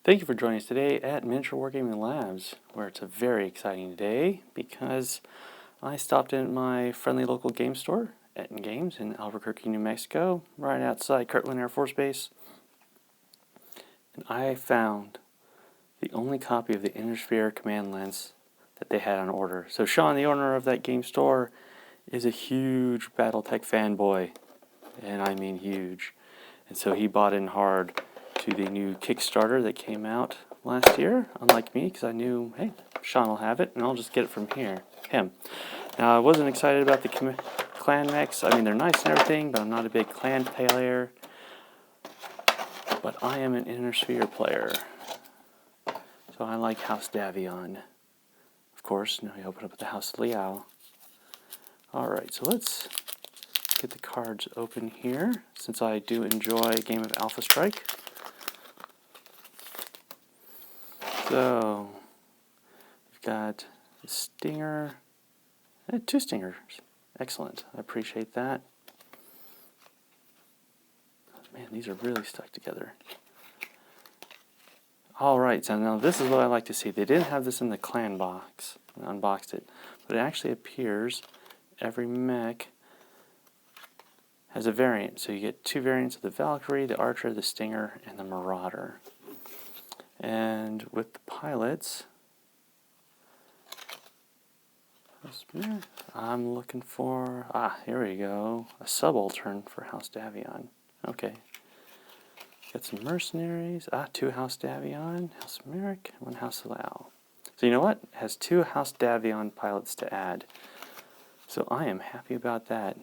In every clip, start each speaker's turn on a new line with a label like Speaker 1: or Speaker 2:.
Speaker 1: Thank you for joining us today at Miniature Wargaming Labs, where it's a very exciting day because I stopped in at my friendly local game store, Etten Games, in Albuquerque, New Mexico, right outside Kirtland Air Force Base, and I found the only copy of the Innersphere command lens that they had on order. So Sean, the owner of that game store, is a huge Battletech fanboy, and I mean huge, and so he bought in hard to the new Kickstarter that came out last year, unlike me, because I knew, hey, Sean will have it, and I'll just get it from him. Now, I wasn't excited about the clan mechs. I mean, they're nice and everything, but I'm not a big clan player. But I am an Innersphere player, so I like House Davion. Of course, now you open up at the House Liao. Alright, so let's get the cards open here, since I do enjoy a game of Alpha Strike. So, we've got the Stinger, two Stingers. Excellent, I appreciate that. Man, these are really stuck together. Alright, so now this is what I like to see. They didn't have this in the clan box. I unboxed it. But it actually appears every mech has a variant. So you get two variants of the Valkyrie, the Archer, the Stinger, and the Marauder. And with the pilots, I'm looking for, here we go, a subaltern for House Davion. Okay. Got some mercenaries, two House Davion, House Merrick, and one House Lao. So you know what? It has two House Davion pilots to add. So I am happy about that.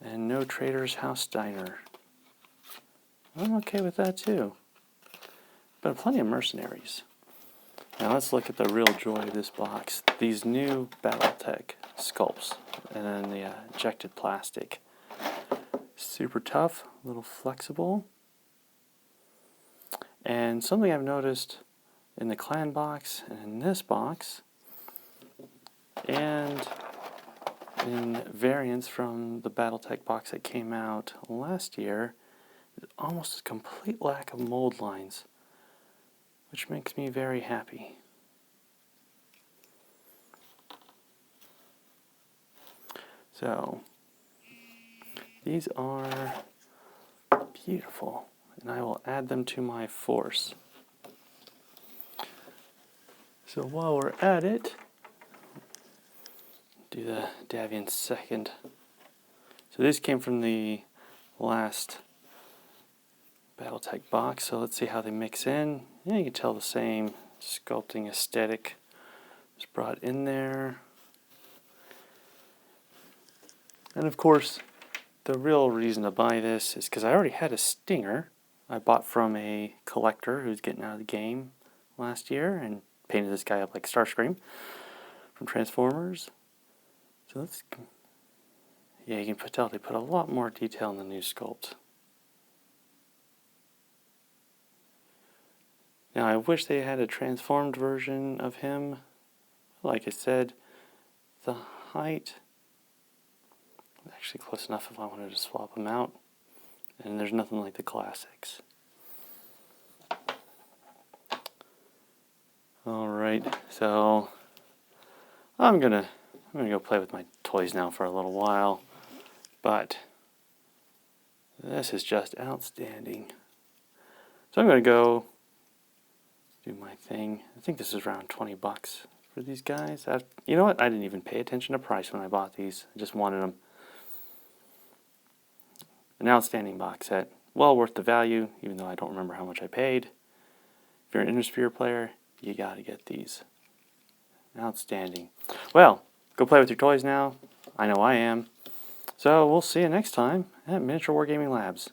Speaker 1: And no Trader's House Steiner. I'm okay with that too. But plenty of mercenaries. Now let's look at the real joy of this box. These new Battletech sculpts. And then the ejected plastic. Super tough, a little flexible. And something I've noticed in the clan box and in this box, and in variants from the Battletech box that came out last year, is almost a complete lack of mold lines, which makes me very happy. So, these are beautiful, and I will add them to my force. So while we're at it, do the Davion second. So this came from the last Battletech box, so let's see how they mix in. Yeah, you can tell the same sculpting aesthetic is brought in there. And of course, the real reason to buy this is because I already had a Stinger I bought from a collector who's getting out of the game last year and painted this guy up like Starscream from Transformers. So let's, yeah, you can tell they put a lot more detail in the new sculpt. Now I wish they had a transformed version of him. Like I said, the height is actually close enough if I wanted to swap them out. And there's nothing like the classics. Alright, so I'm gonna go play with my toys now for a little while. But this is just outstanding. So I'm gonna go do my thing. I think this is around 20 bucks for these guys. You know what? I didn't even pay attention to price when I bought these. I just wanted them. An outstanding box set. Well worth the value, even though I don't remember how much I paid. If you're an Innersphere player, you gotta get these. Outstanding. Well, go play with your toys now. I know I am. So we'll see you next time at Miniature Wargaming Labs.